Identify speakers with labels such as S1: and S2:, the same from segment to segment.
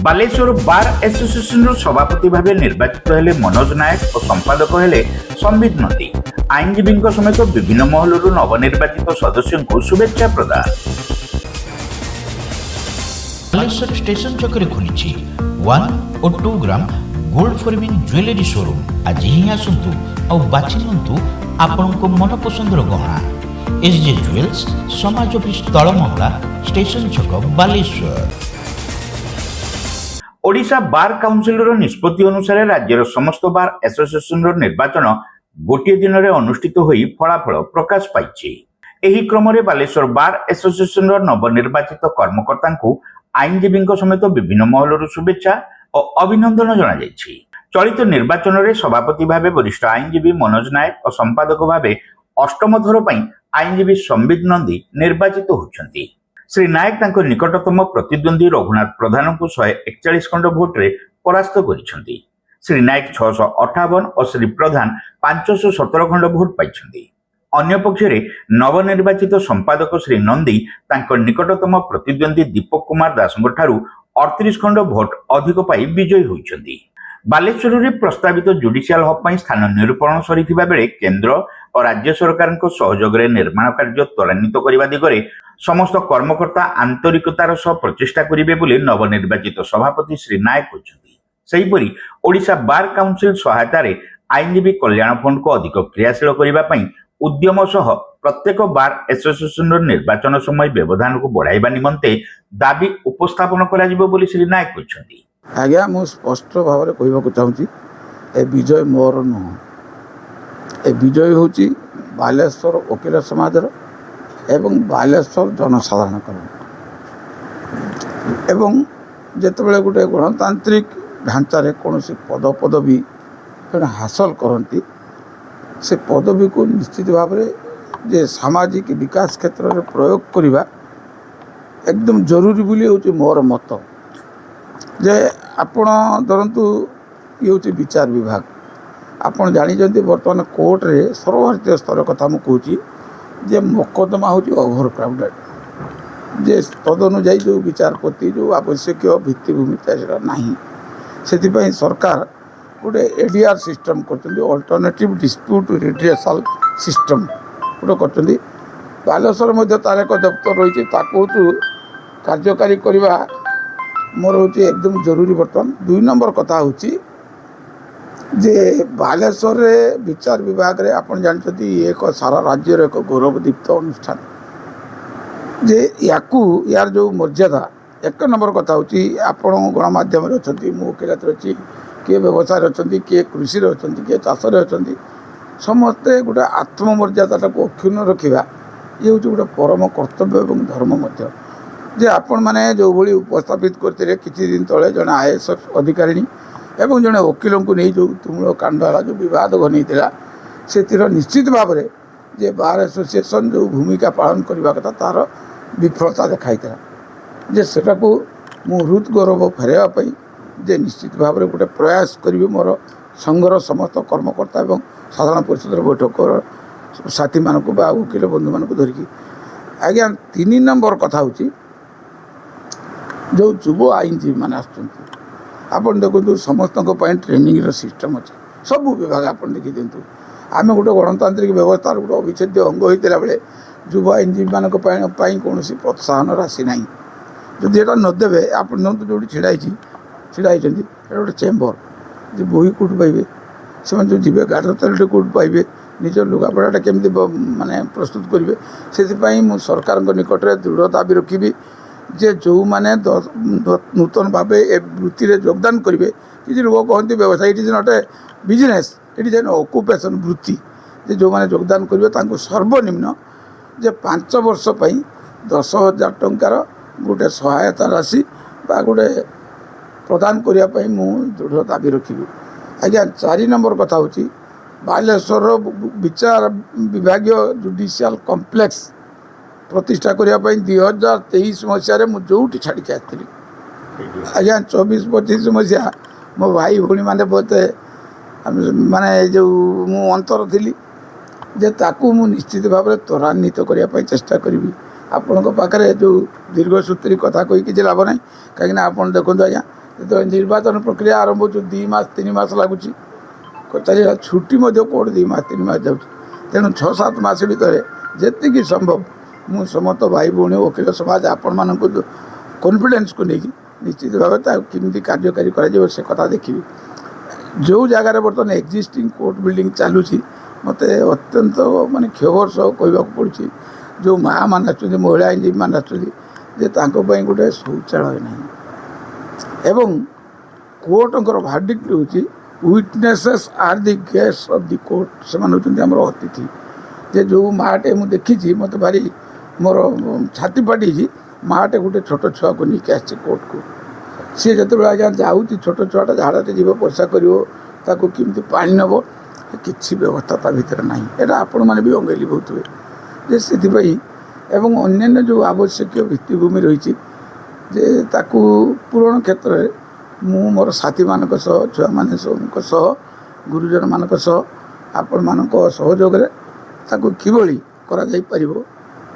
S1: ବାଲେଶ୍ୱର ବାର୍ ଆସୋସିଏସନର ସଭାପତି ଭାବେ ନିର୍ବାଚିତ ହେଲେ ମନୋଜ ନାୟକ ଓ ସମ୍ପାଦକ ହେଲେ ସମ୍ବିତ ନନ୍ଦୀ। ଆଇନଜୀବୀଙ୍କ ସମେତ ବିଭିନ୍ନ ମହଲରୁ ନବନିର୍ବାଚିତ ସଦସ୍ୟଙ୍କୁ ଶୁଭେଚ୍ଛା ପ୍ରଦାନ।
S2: ବାଲେଶ୍ୱର ଷ୍ଟେସନ ଛକରେ ଖୋଲିଛି 1 ଓ 2 gram gold forming jewellery showroom. ଆଜି ହିଁ ଆସନ୍ତୁ ଆଉ ବାଛି ନିଅନ୍ତୁ ଆପଣଙ୍କ ମନପସନ୍ଦର ଗହଣା। SJ ଜୁଏଲ୍ସ, ସମାଜ ଅଫିସ ତଳମଙ୍ଗଳା, ଷ୍ଟେସନ ଛକ, ବାଲେଶ୍ୱର।
S1: ଓଡ଼ିଶା ବାର୍ କାଉନସିଲର ନିଷ୍ପତ୍ତି ଅନୁସାରେ ରାଜ୍ୟର ସମସ୍ତ ବାର୍ ଆସୋସିଏସନର ନିର୍ବାଚନ ଗୋଟିଏ ଦିନରେ ଅନୁଷ୍ଠିତ ହୋଇ ଫଳାଫଳ ପ୍ରକାଶ ପାଇଛି। ଏହି କ୍ରମରେ ବାଲେଶ୍ୱର ବାର୍ ଆସୋସିଏସନର ନବନିର୍ବାଚିତ କର୍ମକର୍ତ୍ତାଙ୍କୁ ଆଇନଜୀବୀଙ୍କ ସମେତ ବିଭିନ୍ନ ମହଲରୁ ଶୁଭେଚ୍ଛା ଓ ଅଭିନନ୍ଦନ ଜଣାଯାଇଛି। ଚଳିତ ନିର୍ବାଚନରେ ସଭାପତି ଭାବେ ବରିଷ୍ଠ ଆଇନଜୀବୀ ମନୋଜ ନାୟକ ଓ ସମ୍ପାଦକ ଭାବେ ଅଷ୍ଟମ ଥର ପାଇଁ ଆଇନଜୀବୀ ସମ୍ବିତ ନନ୍ଦୀ ନିର୍ବାଚିତ ହୋଇଛନ୍ତି। ଶ୍ରୀ ନାୟକ ତାଙ୍କ ନିକଟତମ ପ୍ରତିଦ୍ୱନ୍ଦ୍ୱୀ ରଘୁନାଥ ପ୍ରଧାନଙ୍କୁ 141 ଖଣ୍ଡ ଭୋଟରେ ପରାସ୍ତ କରିଛନ୍ତି। ଶ୍ରୀ ନାୟକ 658 ଓ ଶ୍ରୀ ପ୍ରଧାନ 517 ଖଣ୍ଡ ଭୋଟ ପାଇଛନ୍ତି। ଅନ୍ୟପକ୍ଷରେ ନବନିର୍ବାଚିତ ସମ୍ପାଦକ ଶ୍ରୀ ନନ୍ଦୀ ତାଙ୍କ ନିକଟତମ ପ୍ରତିଦ୍ୱନ୍ଦ୍ୱୀ ଦୀପକ କୁମାର ଦାସଙ୍କ ଠାରୁ 38 ଖଣ୍ଡ ଭୋଟ ଅଧିକ ପାଇ ବିଜୟୀ ହୋଇଛନ୍ତି। ବାଲେଶ୍ୱରରେ ପ୍ରସ୍ତାବିତ ଜୁଡିସିଆଲ ହବ୍ ପାଇଁ ସ୍ଥାନ ନିରୂପଣ ସରିଥିବା ବେଳେ କେନ୍ଦ୍ର ଓ ରାଜ୍ୟ ସରକାରଙ୍କ ସହଯୋଗରେ ନିର୍ମାଣ କାର୍ଯ୍ୟ ତ୍ୱରାନ୍ୱିତ କରିବା ଦିଗରେ ସମସ୍ତ କର୍ମକର୍ତ୍ତା ଆନ୍ତରିକତାର ସହ ପ୍ରଚେଷ୍ଟା କରିବେ ବୋଲି ନବନିର୍ବାଚିତ ସଭାପତି ଶ୍ରୀ ନାୟକ କହିଛନ୍ତି। ସେହିପରି ଓଡ଼ିଶା ବାର୍ କାଉନସିଲ ସହାୟତାରେ ଆଇନଜୀବୀ କଲ୍ୟାଣ ଫଣ୍ଡକୁ ଅଧିକ କ୍ରିୟାଶୀଳ କରିବା ପାଇଁ ଉଦ୍ୟମ ସହ ପ୍ରତ୍ୟେକ ବାର୍ ଆସୋସିଏସନର ନିର୍ବାଚନ ସମୟ ବ୍ୟବଧାନକୁ ବଢ଼ାଇବା ନିମନ୍ତେ ଦାବି ଉପସ୍ଥାପନ କରାଯିବ ବୋଲି ଶ୍ରୀ ନାୟକ କହିଛନ୍ତି।
S3: ଆଜ୍ଞା, ମୁଁ ସ୍ପଷ୍ଟ ଭାବରେ କହିବାକୁ ଚାହୁଁଛି, ଏ ବିଜୟ ମୋର ନୁହଁ। ଏ ବିଜୟ ହେଉଛି ବାଲେଶ୍ୱର ଓକିଲ ସମାଜର ଏବଂ ବାଲେଶ୍ୱର ଜନସାଧାରଣଙ୍କର। ଏବଂ ଯେତେବେଳେ ଗୋଟେ ଗଣତାନ୍ତ୍ରିକ ଢାଞ୍ଚାରେ କୌଣସି ପଦପଦବୀ ଜଣେ ହାସଲ କରନ୍ତି, ସେ ପଦବୀକୁ ନିଶ୍ଚିତ ଭାବରେ ଯେ ସାମାଜିକ ବିକାଶ କ୍ଷେତ୍ରରେ ପ୍ରୟୋଗ କରିବା ଏକଦମ ଜରୁରୀ ବୋଲି ହେଉଛି ମୋର ମତ। ଯେ ଆପଣ ଧରନ୍ତୁ, ଇଏ ହେଉଛି ବିଚାର ବିଭାଗ। ଆପଣ ଜାଣିଛନ୍ତି ବର୍ତ୍ତମାନ କୋର୍ଟରେ ସର୍ବଭାରତୀୟ ସ୍ତର କଥା ମୁଁ କହୁଛି ଯେ ମକଦ୍ଦମା ହେଉଛି ଓଭର କ୍ରାଉଡେଡ଼। ଯେ ତଦନୁଯାୟୀ ଯେଉଁ ବିଚାରପତି ଯେଉଁ ଆବଶ୍ୟକୀୟ ଭିତ୍ତିଭୂମି ସେଟା ନାହିଁ। ସେଥିପାଇଁ ସରକାର ଗୋଟେ ADR ସିଷ୍ଟମ୍ କରିଛନ୍ତି, ଅଲ୍ଟରନେଟିଭ୍ ଡିସ୍ପ୍ୟୁଟ୍ ରିଡ୍ରେସାଲ ସିଷ୍ଟମ୍ ଗୋଟେ କରିଛନ୍ତି। ବାଲେଶ୍ୱର ମଧ୍ୟ ତାର ଏକ ଦପ୍ତର ରହିଛି, ତାକୁ କାର୍ଯ୍ୟକାରୀ କରିବା ମୋର ହେଉଛି ଏକଦମ ଜରୁରୀ। ବର୍ତ୍ତମାନ 2 ନମ୍ବର କଥା ହେଉଛି ଯେ ବାଲେଶ୍ୱରରେ ବିଚାର ବିଭାଗରେ ଆପଣ ଜାଣିଛନ୍ତି ଇଏ ଏକ ସାରା ରାଜ୍ୟର ଏକ ଗୌରବଦୀପ୍ତ ଅନୁଷ୍ଠାନ। ଯେ ୟାର ଯେଉଁ ମର୍ଯ୍ୟାଦା, 1 ନମ୍ବର କଥା ହେଉଛି ଆପଣ ଗଣମାଧ୍ୟମରେ ଅଛନ୍ତି, ମୁଁ ଓକିଲାତରେ ଅଛି, କିଏ ବ୍ୟବସାୟରେ ଅଛନ୍ତି, କିଏ କୃଷିରେ ଅଛନ୍ତି, କିଏ ଚାଷରେ ଅଛନ୍ତି। ସମସ୍ତେ ଗୋଟେ ଆତ୍ମମର୍ଯ୍ୟାଦାଟାକୁ ଅକ୍ଷୁଣ୍ଣ ରଖିବା ଇଏ ହେଉଛି ଗୋଟେ ପରମ କର୍ତ୍ତବ୍ୟ ଏବଂ ଧର୍ମ ମଧ୍ୟ। ଯେ ଆପଣମାନେ ଯେଉଁଭଳି ଉପସ୍ଥାପିତ କରିଥିଲେ କିଛି ଦିନ ତଳେ ଜଣେ IAS ଅଧିକାରିଣୀ ଏବଂ ଜଣେ ଓକିଲଙ୍କୁ ନେଇ ଯେଉଁ ତୁମୁଳ କାଣ୍ଡ ହେଲା, ଯେଉଁ ବିବାଦ ଘନେଇଥିଲା, ସେଥିର ନିଶ୍ଚିତ ଭାବରେ ଯେ ବାର୍ ଆସୋସିଏସନ୍ ଯେଉଁ ଭୂମିକା ପାଳନ କରିବା କଥା ତାର ବିଫଳତା ଦେଖାଇଥିଲା। ଯେ ସେଟାକୁ ମୁଁ ହୃଦ୍ ଗୌରବ ଫେରାଇବା ପାଇଁ ଯେ ନିଶ୍ଚିତ ଭାବରେ ଗୋଟେ ପ୍ରୟାସ କରିବି ମୋର ସଂଘର ସମସ୍ତ କର୍ମକର୍ତ୍ତା ଏବଂ ସାଧାରଣ ପରିଷଦର ବୈଠକର ସାଥୀମାନଙ୍କୁ ବା ଓକିଲ ବନ୍ଧୁମାନଙ୍କୁ ଧରିକି। ଆଜ୍ଞା, 3 ନମ୍ବର କଥା ହେଉଛି ଯେଉଁ ଯୁବ ଆଇନଜୀବୀମାନେ ଆସୁଛନ୍ତି, ଆପଣ ଦେଖନ୍ତୁ ସମସ୍ତଙ୍କ ପାଇଁ ଟ୍ରେନିଂର ସିଷ୍ଟମ୍ ଅଛି। ସବୁ ବିଭାଗ ଆପଣ ଦେଖିଦିଅନ୍ତୁ। ଆମେ ଗୋଟେ ଗଣତାନ୍ତ୍ରିକ ବ୍ୟବସ୍ଥାର ଗୋଟେ ଅବିଚ୍ଛେଦ୍ୟ ଅଙ୍ଗ ହୋଇଥିଲା ବେଳେ ଯୁବ ଆଇନଜୀବୀମାନଙ୍କ ପାଇଁ କୌଣସି ପ୍ରୋତ୍ସାହନ ରାଶି ନାହିଁ। ଯଦି ଏଇଟା ନଦେବେ, ଆପଣ ଦେଖନ୍ତୁ ଯେଉଁଠି ଛିଡ଼ା ହେଇଛନ୍ତି ଏଇଟା ଗୋଟେ ଚେମ୍ବର, ଯେ ବହି କେଉଁଠୁ ପାଇବେ? ସେମାନେ ଯେଉଁ ଯିବେ ଗାଡ଼ିର ତେଲଟେ କେଉଁଠୁ ପାଇବେ? ନିଜ ଲୁଗାପଡ଼ାଟା କେମିତି ମାନେ ପ୍ରସ୍ତୁତ କରିବେ? ସେଥିପାଇଁ ମୁଁ ସରକାରଙ୍କ ନିକଟରେ ଦୃଢ଼ ଦାବି ରଖିବି ଯେ ଯେଉଁମାନେ ନୂତନ ଭାବେ ଏ ବୃତ୍ତିରେ ଯୋଗଦାନ କରିବେ, କିଛି ଲୋକ କହନ୍ତି ବ୍ୟବସାୟ, it is not a business, it is an occupation, ବୃତ୍ତି। ଯେ ଯେଉଁମାନେ ଯୋଗଦାନ କରିବେ ତାଙ୍କୁ ସର୍ବନିମ୍ନ ଯେ 5 ବର୍ଷ ପାଇଁ 10,000 ଟଙ୍କାର ଗୋଟେ ସହାୟତା ରାଶି ବା ଗୋଟେ ପ୍ରଦାନ କରିବା ପାଇଁ ମୁଁ ଦୃଢ଼ ଦାବି ରଖିବି। ଆଜ୍ଞା, 4 ନମ୍ବର କଥା ହେଉଛି ବାଲେଶ୍ୱରର ବିଚାର ବିଭାଗୀୟ ଜୁଡ଼ିସିଆଲ କମ୍ପ୍ଲେକ୍ସ ପ୍ରତିଷ୍ଠା କରିବା ପାଇଁ 2023 ମସିହାରେ ମୁଁ ଯେଉଁଠି ଛାଡ଼ିକି ଆସିଥିଲି, ଆଜ୍ଞା 24-25 ମସିହା ମୋ ଭାଇ ଭଉଣୀମାନେ ମୋତେ ମାନେ ଯେଉଁ ମୁଁ ଅନ୍ତର ଥିଲି ଯେ ତାକୁ ମୁଁ ନିଶ୍ଚିତ ଭାବରେ ତ୍ୱରାନ୍ୱିତ କରିବା ପାଇଁ ଚେଷ୍ଟା କରିବି। ଆପଣଙ୍କ ପାଖରେ ଯେଉଁ ଦୀର୍ଘସୂତ୍ରୀ କଥା କହି କିଛି ଲାଭ ନାହିଁ, କାହିଁକିନା ଆପଣ ଦେଖନ୍ତୁ ଆଜ୍ଞା, ଯେତେବେଳେ ନିର୍ବାଚନ ପ୍ରକ୍ରିୟା ଆରମ୍ଭ ହେଉଛି 2 ମାସ 3 ମାସ ଲାଗୁଛି, ଚାଲିଲା ଛୁଟି ମଧ୍ୟ କୋର୍ଟ 2 ମାସ 3 ମାସ ଯାଉଛି। ତେଣୁ 6-7 ମାସ ଭିତରେ ଯେତିକି ସମ୍ଭବ ମୁଁ ସମସ୍ତ ଭାଇ ଭଉଣୀ ଓକିଲ ସମାଜ ଆପଣମାନଙ୍କୁ କନଫିଡେନ୍ସକୁ ନେଇକି ନିଶ୍ଚିତ ଭାବେ ତାକୁ କେମିତି କାର୍ଯ୍ୟକାରୀ କରାଯିବ ସେ କଥା ଦେଖିବି। ଯେଉଁ ଜାଗାରେ ବର୍ତ୍ତମାନ ଏକ୍ଜିଷ୍ଟିଂ କୋର୍ଟ ବିଲ୍ଡିଂ ଚାଲୁଛି ମୋତେ ଅତ୍ୟନ୍ତ ମାନେ କ୍ଷୋଭର ସହ କହିବାକୁ ପଡ଼ୁଛି, ଯେଉଁ ମାଆମାନେ ଆସୁଛନ୍ତି, ମହିଳା ଆଇନଜୀବୀମାନେ ଆସୁଛନ୍ତି ଯେ ତାଙ୍କ ପାଇଁ ଗୋଟେ ଶୌଚାଳୟ ନାହିଁ। ଏବଂ କୋର୍ଟଙ୍କର ଭାର୍ଡିକ୍ଟ ହେଉଛି ୱିଟନେସେସ୍ ଆର୍ ଦି ଗେଷ୍ଟ ଅଫ୍ ଦି କୋର୍ଟ, ସେମାନେ ହେଉଛନ୍ତି ଆମର ଅତିଥି। ଯେ ଯେଉଁ ମାଆଟେ ମୁଁ ଦେଖିଛି ମୋତେ ଭାରି ମୋର ଛାତି ଫାଟିଛି, ମାଆଟେ ଗୋଟେ ଛୋଟ ଛୁଆକୁ ନେଇକି ଆସିଛି କୋର୍ଟକୁ। ସିଏ ଯେତେବେଳେ ଆଜ୍ଞା ଯାଉଛି, ଛୋଟ ଛୁଆଟା ଝାଡ଼ାଟେ ଯିବ, ପରିସ୍ରା କରିବ, ତାକୁ କେମିତି ପାଣି ନେବ, କିଛି ବ୍ୟବସ୍ଥା ତା ଭିତରେ ନାହିଁ। ଏଇଟା ଆପଣମାନେ ବି ଅଙ୍ଗେଲି ହେଉଥିବେ ଯେ ସେଥିପାଇଁ ଏବଂ ଅନ୍ୟାନ୍ୟ ଯେଉଁ ଆବଶ୍ୟକୀୟ ଭିତ୍ତିଭୂମି ରହିଛି ଯେ ତାକୁ ପୂରଣ କ୍ଷେତ୍ରରେ ମୁଁ ମୋର ସାଥୀମାନଙ୍କ ସହ, ଛୁଆମାନଙ୍କ ସହ, ଗୁରୁଜନମାନଙ୍କ ସହ ଆପଣମାନଙ୍କ ସହଯୋଗରେ ତାକୁ କିଭଳି କରାଯାଇପାରିବ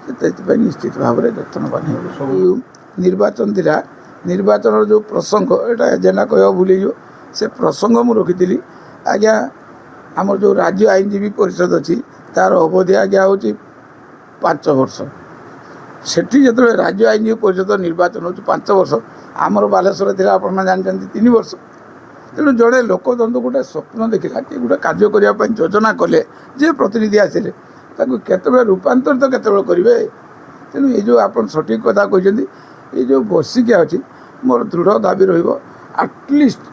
S3: ସେଥିପାଇଁ ନିଶ୍ଚିତ ଭାବରେ ଯତ୍ନବାନ ହେବ। ସବୁ ନିର୍ବାଚନ ଥିଲା, ନିର୍ବାଚନର ଯେଉଁ ପ୍ରସଙ୍ଗ ଏଇଟା ଏଜେଣ୍ଡା କହିବା ଭୁଲିଯିବ, ସେ ପ୍ରସଙ୍ଗ ମୁଁ ରଖିଥିଲି ଆଜ୍ଞା। ଆମର ଯେଉଁ ରାଜ୍ୟ ଆଇନଜୀବୀ ପରିଷଦ ଅଛି ତା'ର ଅବଧି ଆଜ୍ଞା ହେଉଛି 5 ବର୍ଷ। ସେଠି ଯେତେବେଳେ ରାଜ୍ୟ ଆଇନଜୀବୀ ପରିଷଦ ନିର୍ବାଚନ ହେଉଛି 5 ବର୍ଷ, ଆମର ବାଲେଶ୍ୱର ଥିଲା ଆପଣମାନେ ଜାଣିଛନ୍ତି 3 ବର୍ଷ। ତେଣୁ ଜଣେ ଲୋକତନ୍ତ୍ର ଗୋଟେ ସ୍ୱପ୍ନ ଦେଖିଲା କି ଗୋଟେ କାର୍ଯ୍ୟ କରିବା ପାଇଁ ଯୋଜନା କଲେ, ଯେ ପ୍ରତିନିଧି ଆସିଲେ ତାକୁ କେତେବେଳେ ରୂପାନ୍ତରିତ କେତେବେଳେ କରିବେ। ତେଣୁ ଏଇ ଯେଉଁ ଆପଣ ସଠିକ୍ କଥା କହିଛନ୍ତି, ଏଇ ଯେଉଁ ବର୍ଷିକିଆ ଅଛି ମୋର ଦୃଢ଼ ଦାବି ରହିବ ଆଟଲିଷ୍ଟ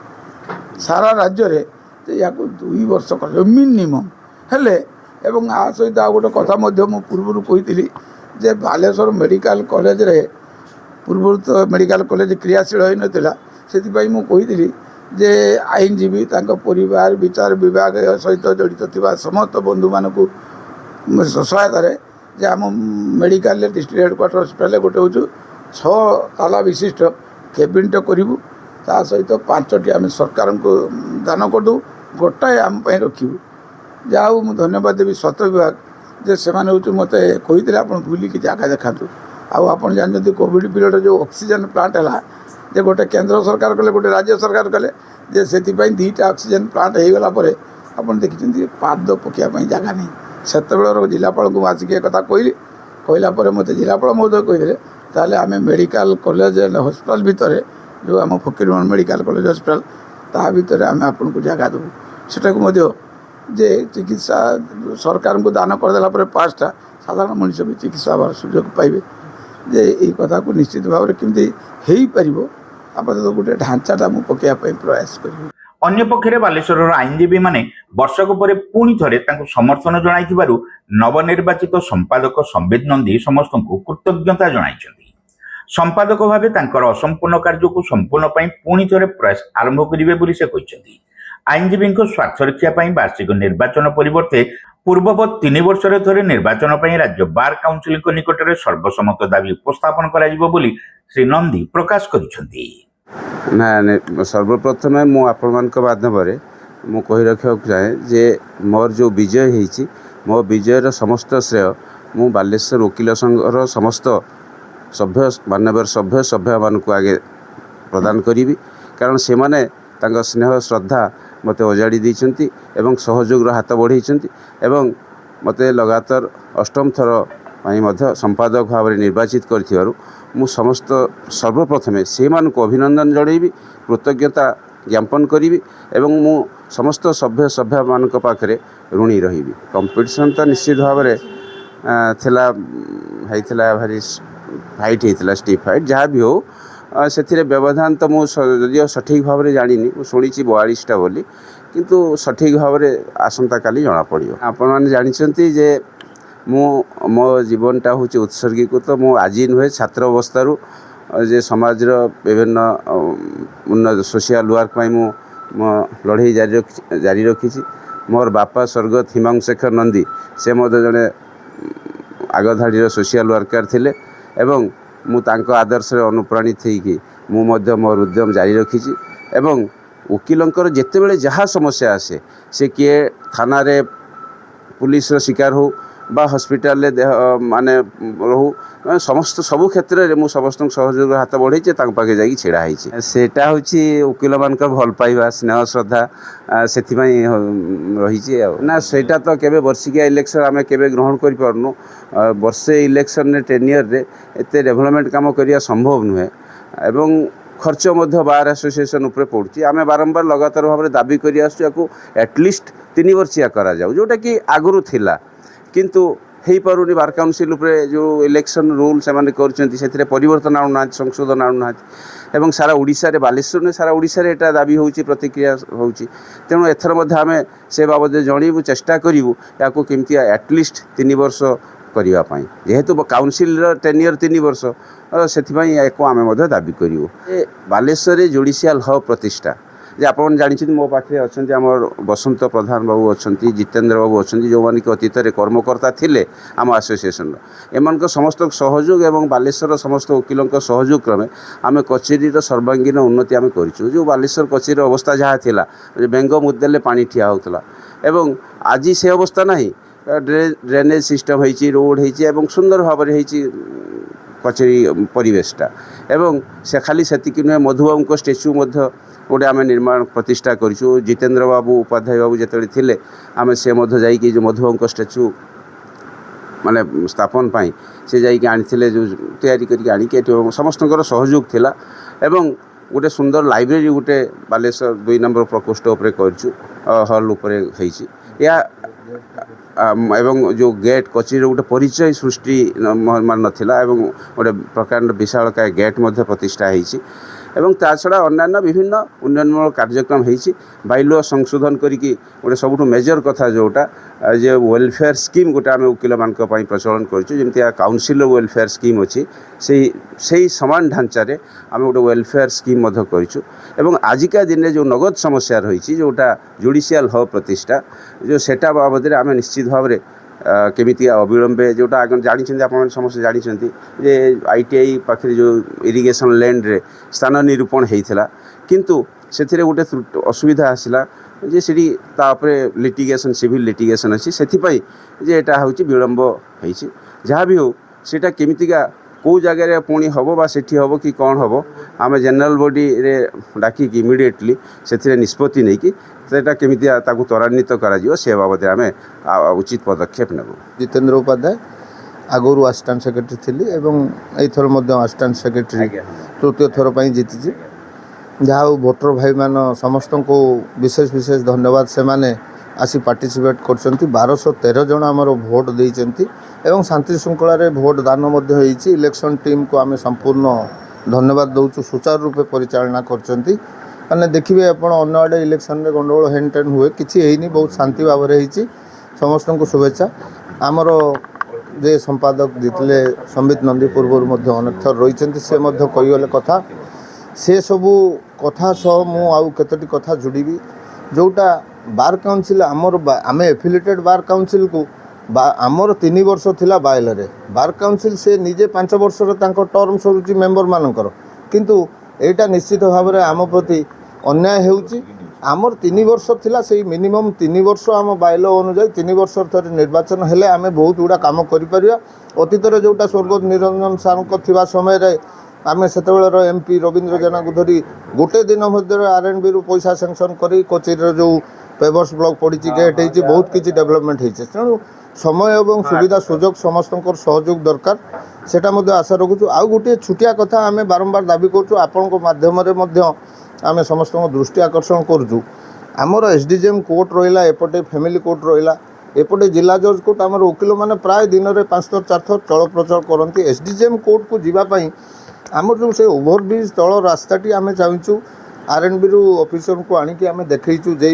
S3: ସାରା ରାଜ୍ୟରେ ଯେ ୟାକୁ 2 ବର୍ଷ କରାଯିବ ମିନିମମ୍ ହେଲେ। ଏବଂ ଆ ସହିତ ଆଉ ଗୋଟେ କଥା ମଧ୍ୟ ମୁଁ ପୂର୍ବରୁ କହିଥିଲି ଯେ ବାଲେଶ୍ୱର ମେଡ଼ିକାଲ କଲେଜରେ ପୂର୍ବରୁ ତ ମେଡ଼ିକାଲ କଲେଜ କ୍ରିୟାଶୀଳ ହୋଇନଥିଲା, ସେଥିପାଇଁ ମୁଁ କହିଥିଲି ଯେ ଆଇନଜୀବୀ ତାଙ୍କ ପରିବାର ବିଚାର ବିଭାଗ ସହିତ ଜଡ଼ିତ ଥିବା ସମସ୍ତ ବନ୍ଧୁମାନଙ୍କୁ ସହାୟତାରେ ଯେ ଆମ ମେଡ଼ିକାଲରେ ଡିଷ୍ଟ୍ରିକ୍ଟ ହେଡ଼କ୍ୱାର୍ଟର ହସ୍ପିଟାଲରେ ଗୋଟେ ହେଉଛୁ 6 ତାଲା ବିଶିଷ୍ଟ କେବିନ୍ଟେ କରିବୁ, ତା ସହିତ 5ଟି ଆମେ ସରକାରଙ୍କୁ ଦାନ କରିଦେବୁ, ଗୋଟାଏ ଆମ ପାଇଁ ରଖିବୁ। ଯାହା ହଉ ମୁଁ ଧନ୍ୟବାଦ ଦେବି ସ୍ୱାସ୍ଥ୍ୟ ବିଭାଗ ଯେ ସେମାନେ ହେଉଛି ମୋତେ କହିଥିଲେ ଆପଣ ବୁଲିକି ଜାଗା ଦେଖାନ୍ତୁ। ଆଉ ଆପଣ ଜାଣିଛନ୍ତି କୋଭିଡ଼ ପିରିୟଡ଼ରେ ଯେଉଁ ଅକ୍ସିଜେନ୍ ପ୍ଲାଣ୍ଟ ହେଲା ଯେ ଗୋଟେ କେନ୍ଦ୍ର ସରକାର କଲେ, ଗୋଟେ ରାଜ୍ୟ ସରକାର କଲେ, ଯେ ସେଥିପାଇଁ 2ଟା ଅକ୍ସିଜେନ୍ ପ୍ଲାଣ୍ଟ ହୋଇଗଲା ପରେ ଆପଣ ଦେଖିଛନ୍ତି ପାଦ ପକାଇବା ପାଇଁ ଜାଗା ନାହିଁ। ସେତେବେଳର ଜିଲ୍ଲାପାଳଙ୍କୁ ମୁଁ ଆସିକି ଏକଥା କହିଲା ପରେ ମୋତେ ଜିଲ୍ଲାପାଳ ମହୋଦୟ କହିଥିଲେ ତାହେଲେ ଆମେ ମେଡ଼ିକାଲ କଲେଜ ହସ୍ପିଟାଲ ଭିତରେ ଯେଉଁ ଆମ ଫକୀରମୋହନ ମେଡ଼ିକାଲ କଲେଜ ହସ୍ପିଟାଲ ତା ଭିତରେ ଆମେ ଆପଣଙ୍କୁ ଜାଗା ଦେବୁ। ସେଟାକୁ ମଧ୍ୟ ଯେ ଚିକିତ୍ସା ସରକାରଙ୍କୁ ଦାନ କରିଦେଲା ପରେ 5ଟା ସାଧାରଣ ମଣିଷ ବି ଚିକିତ୍ସା ହେବାର ସୁଯୋଗ ପାଇବେ। ଯେ ଏହି କଥାକୁ ନିଶ୍ଚିତ ଭାବରେ କେମିତି ହେଇପାରିବ ଆପାତତଃ ଗୋଟେ ଢାଞ୍ଚାଟା ମୁଁ ପକାଇବା ପାଇଁ ପ୍ରୟାସ କରିବି।
S1: ଅନ୍ୟପକ୍ଷରେ ବାଲେଶ୍ୱରର ଆଇନଜୀବୀମାନେ ବର୍ଷକ ପରେ ପୁଣି ଥରେ ତାଙ୍କୁ ସମର୍ଥନ ଜଣାଇଥିବାରୁ ନବନିର୍ବାଚିତ ସମ୍ପାଦକ ସମ୍ବିତ ନନ୍ଦୀ ସମସ୍ତଙ୍କୁ କୃତଜ୍ଞତା ଜଣାଇଛନ୍ତି। ସମ୍ପାଦକ ଭାବେ ତାଙ୍କର ଅସମ୍ପୂର୍ଣ୍ଣ କାର୍ଯ୍ୟକୁ ସମ୍ପୂର୍ଣ୍ଣ ପାଇଁ ପୁଣି ଥରେ ପ୍ରୟାସ ଆରମ୍ଭ କରିବେ ବୋଲି ସେ କହିଛନ୍ତି। ଆଇନଜୀବୀଙ୍କ ସ୍ୱାର୍ଥ ରକ୍ଷା ପାଇଁ ବାର୍ଷିକ ନିର୍ବାଚନ ପରିବର୍ତ୍ତେ ପୂର୍ବବତ୍ 3 ବର୍ଷରେ ଥରେ ନିର୍ବାଚନ ପାଇଁ ରାଜ୍ୟ ବାର୍ କାଉନସିଲଙ୍କ ନିକଟରେ ସର୍ବସମ୍ମତ ଦାବି ଉପସ୍ଥାପନ କରାଯିବ ବୋଲି ଶ୍ରୀ ନନ୍ଦୀ ପ୍ରକାଶ କରିଛନ୍ତି।
S4: ସର୍ବପ୍ରଥମେ ମୁଁ ଆପଣମାନଙ୍କ ମାଧ୍ୟମରେ ମୁଁ କହି ରଖିବାକୁ ଚାହେଁ ଯେ ମୋର ଯେଉଁ ବିଜୟ ହେଇଛି, ମୋ ବିଜୟର ସମସ୍ତ ଶ୍ରେୟ ମୁଁ ବାଲେଶ୍ୱର ଓକିଲ ସଂଘର ସମସ୍ତ ମାନ୍ୟବର ସଭ୍ୟମାନଙ୍କୁ ଆଗେ ପ୍ରଦାନ କରିବି। କାରଣ ସେମାନେ ତାଙ୍କ ସ୍ନେହ ଶ୍ରଦ୍ଧା ମୋତେ ଅଜାଡ଼ି ଦେଇଛନ୍ତି ଏବଂ ସହଯୋଗର ହାତ ବଢ଼େଇଛନ୍ତି ଏବଂ ମୋତେ ଲଗାତାର 8ମ ଥର ପାଇଁ ମଧ୍ୟ ସମ୍ପାଦକ ଭାବରେ ନିର୍ବାଚିତ କରିଥିବାରୁ ମୁଁ ସର୍ବପ୍ରଥମେ ସେମାନଙ୍କୁ ଅଭିନନ୍ଦନ ଜଣାଇବି, କୃତଜ୍ଞତା ଜ୍ଞାପନ କରିବି ଏବଂ ମୁଁ ସମସ୍ତ ସଭ୍ୟମାନଙ୍କ ପାଖରେ ଋଣୀ ରହିବି। କମ୍ପିଟିସନ୍ ତ ନିଶ୍ଚିତ ଭାବରେ ହେଇଥିଲା ଭାରି ଫାଇଟ୍ ହେଇଥିଲା, ଷ୍ଟିଫ୍ ଫାଇଟ୍ ଯାହା ବି ହେଉ। ସେଥିରେ ବ୍ୟବଧାନ ତ ମୁଁ ଯଦିଓ ସଠିକ୍ ଭାବରେ ଜାଣିନି, ମୁଁ ଶୁଣିଛି 42ଟା ବୋଲି, କିନ୍ତୁ ସଠିକ୍ ଭାବରେ ଆସନ୍ତାକାଲି ଜଣାପଡ଼ିବ। ଆପଣମାନେ ଜାଣିଛନ୍ତି ଯେ ମୋ ଜୀବନଟା ହେଉଛି ଉତ୍ସର୍ଗୀକୃତ। ମୁଁ ଆଜି ନୁହେଁ, ଛାତ୍ର ଅବସ୍ଥାରୁ ଯେ ସମାଜର ବିଭିନ୍ନ ଉନ୍ନତ ସୋସିଆଲ ୱାର୍କ ପାଇଁ ମୁଁ ମୋ ଲଢ଼େଇ ଜାରି ରଖିଛି। ମୋର ବାପା ସ୍ୱର୍ଗତ ହିମାଂଶୁ ଶେଖର ନନ୍ଦୀ ସେ ମଧ୍ୟ ଜଣେ ଆଗଧାଡ଼ିର ସୋସିଆଲ ୱାର୍କର ଥିଲେ ଏବଂ ମୁଁ ତାଙ୍କ ଆଦର୍ଶରେ ଅନୁପ୍ରାଣିତ ହେଇକି ମୁଁ ମଧ୍ୟ ମୋର ଉଦ୍ୟମ ଜାରି ରଖିଛି। ଏବଂ ଓକିଲଙ୍କର ଯେତେବେଳେ ଯାହା ସମସ୍ୟା ଆସେ, ସେ କିଏ ଥାନାରେ ପୁଲିସର ଶିକାର ହେଉ बा हॉस्पिटल देह माने रहू समस्त सबु क्षेत्र में मुझे समस्त सहयोग हाथ बढ़े पाखे जा छिड़ा सेटा हूँ वकिल मान भल पाइबा स्नेह श्रद्धा से रही ना सेटा तो केबे वर्षिकिया इलेक्शन आम के ग्रहण करूँ वर्षे इलेक्शन टेनियर रे एते डेवलपमेंट काम करिया संभव नुहे एवं खर्च मध्य बार एसोसिएशन उपरे पड़ुची आम बारंबार लगातार भाव में दाबी कर एटलिस्ट 3 वर्षिया करा जाऊ जोटा कि आगुरी थिला किंतु हो पारुनी बार काउंसिल उपरे जो इलेक्शन रूल से परिवर्तन आणुना संशोधन आणुना एवं सारा ओडिशा रे बालेश्वर ने सारा ओडिशा रे एटा दाबी होउची प्रतिक्रिया होउची तेणु एथर मध्य आम से बाबद जनइबू चेष्टा करूँ या केमती एटलिस्ट 3 वर्ष करने जेहेतु काउंसिल टेनियर 3 वर्ष से आम दाबी करूँ बालेश्वर जुडिशियल हब प्रतिष्ठा जे आप जानते मो पाखे अच्छा आम बसंत प्रधान बाबू अच्छा जितेंद्र बाबू अच्छा जो मैंने अतीत कर्मकर्ता थिले आम एसोसिएशन एम समस्त सहयोग एवं बालेश्वर समस्त वकिलों सहयोग क्रमे आम कचेरी सर्वांगीन उन्नति आम करूँ जो बालेश्वर कचेरी अवस्था जहाँ थिला बेंग मुदेले पानी ठिया होता एवं आज से अवस्था ना ड्रेनेज सिस्टम होती रोड होती सुंदर भाव में कचेरी परिवेशटा एवं से खाली से नुहे मधुबाबू स्टेच्यू गोटे आम निर्माण प्रतिष्ठा करूँ जितेंद्र बाबू उपाध्याय बाबू जिते थे आम से जाकि जो मधुबाबू स्टेच्यू माने स्थापन पाई से जाकि आनी जो तैयारी करके समस्त सहयोग थिला एवं गोटे सुंदर लाइब्रेरी गोटे बालेश्वर 2 नंबर प्रकोष्ठ उपर कर हल उपर या एवं जो गेट कचेरी गोटे परिचय सृष्टि नाला एवं गोटे प्रकार विशालकाय गेट प्रतिष्ठा होती एवं ता छड़ा अन्य विभिन्न उन्नयनमूलक कार्यक्रम होती बाइलो संशोधन करिकी गोटे सबुठ मेजर कथा जोटा जे वेलफेयर स्कीम गोटे आम वकिल मान प्रचलन करमती काउंसिल वेलफेयर स्कीम अच्छी से समान ढांचारे आम गोटे वेलफेयर स्कीम करूँ आजिका दिन में जो नगद समस्या रही जोटा जुडिशियल हब प्रतिष्ठा जो सेटा बाबद आम निश्चित भाव में केमिति अविलंबे जोटा आगे जानी आप समस्त जानते जे ITI पाखे जो इरिगेशन लैंड रे स्थान निरूपण होता किंतु से गोटे असुविधा आसला जे सी लिटिगेशन सिविल लिटिगेशन अच्छी से यहाँ हूँ विलंब होती जहाँ भी हो सीटा केमितिका कौ जगह पुणी हम बा सेठी हम कि कौन हम आम जनरल बॉडी रे डाकी इमिडिएटली से निष्पत्ति नहीं कि सेटा केमिति त्वरान्वित कर से बाबद आम उचित पदक्षेप नेब।
S5: जितेंद्र उपाध्याय आगुरी असिस्टांट सेक्रेटरी थी एवं एथर असिस्टांट सेक्रेटरी तृतीय थर पर जीति जहाँ भोटर भाई मान समस्त को विशेष विशेष धन्यवाद से माने आसी पार्टिसिपेट कर 1213 जन आमर भोट देइचंती एवं शांति श्रृंखला रे भोट दान इलेक्शन टीम को आम संपूर्ण धन्यवाद दौचु सुचारू रूपे परिचालना करचंती मैंने देखिए आप अन्न आड़े इलेक्शन में गंडगोल हेन टेन हुए किसी बहुत शांति भाव में समस्त को शुभेच्छा आमर जे संपादक जीतले संबित नंदी पूर्व अनेक थर रही से कहीगले कथा से सबू कथा सह मु आउ केतोटी कथा जोड़ी जोटा बार काउंसिल आम एफिलिएटेड बार काउंसिल को आमर 3 वर्ष थिला बायल रे बार काउंसिल से निजे 5 वर्ष टर्म सरुची मेंबर मानकर किंतु एटा निश्चित भाव में आम प्रति अन्याय होउची आमर 3 वर्ष थिला से मिनिमम 3 वर्ष आम बायल अनुजाई 3 वर्ष थरे निर्वाचन हेले आम बहुत गुड़ा काम करिपारिया अतीत जोटा स्वर्गत निरंजन सार थिबा समय रे आम से MP रवींद्र जेना को धरी गोटे दिन मध्य RNB रु पैसा सेंक्शन करी कोचेरी जो पेवर्स ब्लॉक पड़ी गेट होती बहुत किसी डेवलपमेंट होती तेणु समय और सुविधा सुजोग समस्त सहयोग दरकार सेटा आशा रखुचु आउ गोटे छुटिया कथा आम बारंबार दाबी करूँ आपण मध्यम आम समस्त दृष्टि आकर्षण करुचु आमर SDGM कोर्ट रहा एपटे फैमिली कोर्ट रहा एपटे जिला जज कोर्ट आमर वकिल मैंने प्राय दिन में 5 थर 4 थर चल प्रचल करती SDGM कोर्ट को जीवाई आमर जो से ओभरब्रिज तल रास्ताटी आम चाहूँ RNB रु ऑफिसर को आनिकी आम देखु जे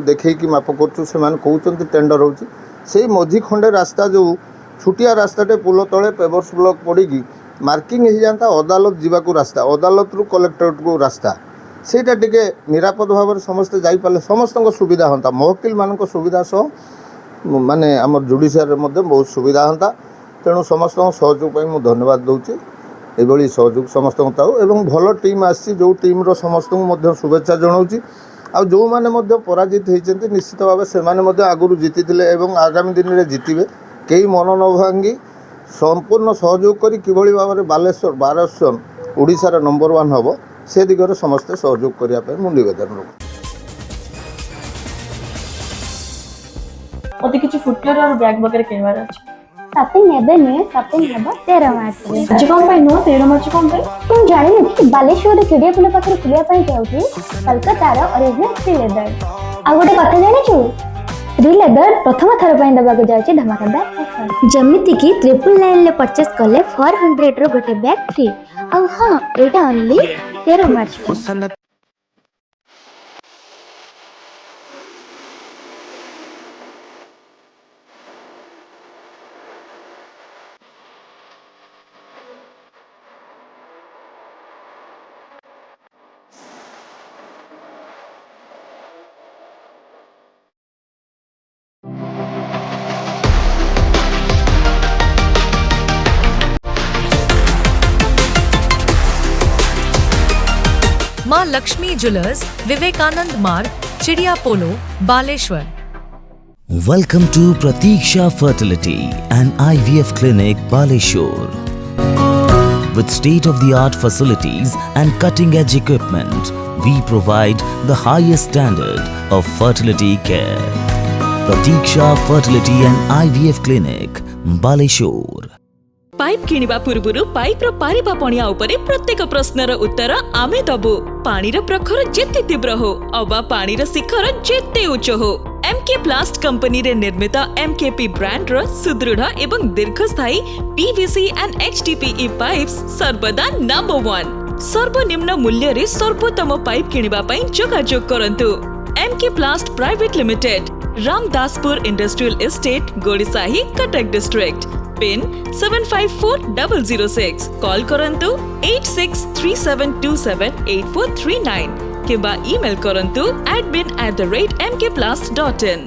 S5: देखी माप कर टेंडर होची से मझी खंडे रास्ता जो छुटिया रास्ताटे पुल तले पेवर्स ब्लॉक पड़ी मार्किंग हो जाता अदालत जावाक रास्ता अदालत रु कलेक्टरेट को रास्ता सेटा टिके निरापद भाव में समस्ते जाइपारे समस्त सुविधा होता महकिल मान सुविधा सह माने आम जुडिशियल बहुत सुविधा होता तेणु समस्त सहयोग पर मुझे धन्यवाद दूसरी ये सहयोग समस्त एवं भल टीम आसी जो टीम समस्त को शुभेच्छा जनाऊँगी आ जो मैंने पराजित होती निश्चित भाव से आगुरी जीति आगामी दिन में जितबे କେହି ମନ ନ ଭାଙ୍ଗି ସମ୍ପୂର୍ଣ୍ଣ ସହଯୋଗ କରି କିଭଳି ଭାବରେ ବାଲେଶ୍ୱର ବାର୍ ଆସୋସିଏସନ୍ ଓଡ଼ିଶାର ନମ୍ବର 1 ହେବ ସେ ଦିଗରେ ସମସ୍ତେ ସହଯୋଗ କରିବା ପାଇଁ ମୁଁ ନିବେଦନ ରଖୁଛି।
S6: ମୋତେ କିଛି ଫୁଟୱେର ଆଉ ବ୍ୟାଗ୍ ବଗେରା କିଣିବାର ଅଛି।
S7: ସପିଂ ଏବେ ନୁହେଁ, ସପିଂ ହେବ 13 ମାର୍ଚ୍ଚରେ।
S6: ଆଜି କ'ଣ ପାଇଁ ନୁହଁ? 13 ମାର୍ଚ୍ଚ କ'ଣ ପାଇଁ?
S7: ତୁମ ଜାଣିନୁ କି ବାଲେଶ୍ୱରରେ ଚିଡ଼ିଆପୋଲ ପାଖରେ ଖୋଲିବା ପାଇଁ ଯାଉଛି କଲକାତାର ଅରିଜିନାଲ ଶ୍ରୀ ଲେଦର। ଆଉ ଗୋଟେ କଥା ଜାଣିଛୁ, ଶ୍ରୀ ଲେଦର ପ୍ରଥମ ଥର ପାଇଁ ଦେବାକୁ ଯାଉଛି ଧମାକାଦାର ଅଫର। ଯେମିତିକି 999ରେ ପରଚେସ୍ କଲେ 400ର ଗୋଟେ ବ୍ୟାଗ୍ ଫ୍ରି। ଆଉ ହଁ, ଏଇଟା ଓନ୍ଲି 13 ମାର୍ଚ୍ଚ।
S8: माँ लक्ष्मी ज्वेलर्स, विवेकानंद मार्ग, चिड़िया पोलो, Baleshwar.
S9: Welcome to Pratiksha Fertility and IVF Clinic, Baleshwar. With state-of-the-art facilities and cutting-edge equipment, we provide the highest standard of fertility care. Pratiksha Fertility and IVF Clinic, Baleshwar.
S10: Pipe किनिबा पूर्वरु pipe रो पारिबा पणिया उपरे प्रत्येक प्रश्नर उत्तर आमे दबु। पानीर प्रखर जेते तीव्र हो अबा पानीर शिखर जेते उच्च हो, एमके प्लास्ट कंपनी रे निर्मित एमकेपी ब्रांड रो सुदृढ़ एवं दीर्घस्थायी पीवीसी एंड एचडीपीई पाइप्स सर्वदा नंबर 1। सर्वनिम्न मूल्य रे सर्वोत्तम पाइप किनिबा पई जोगाजोग करंतु। MK Plast private limited, Ramdaspur industrial estate, Gorisahi, Cuttack district. Pin 754006। Call करंतु 8637278439 किबा ईमेल करंतु admin@mkplast.in।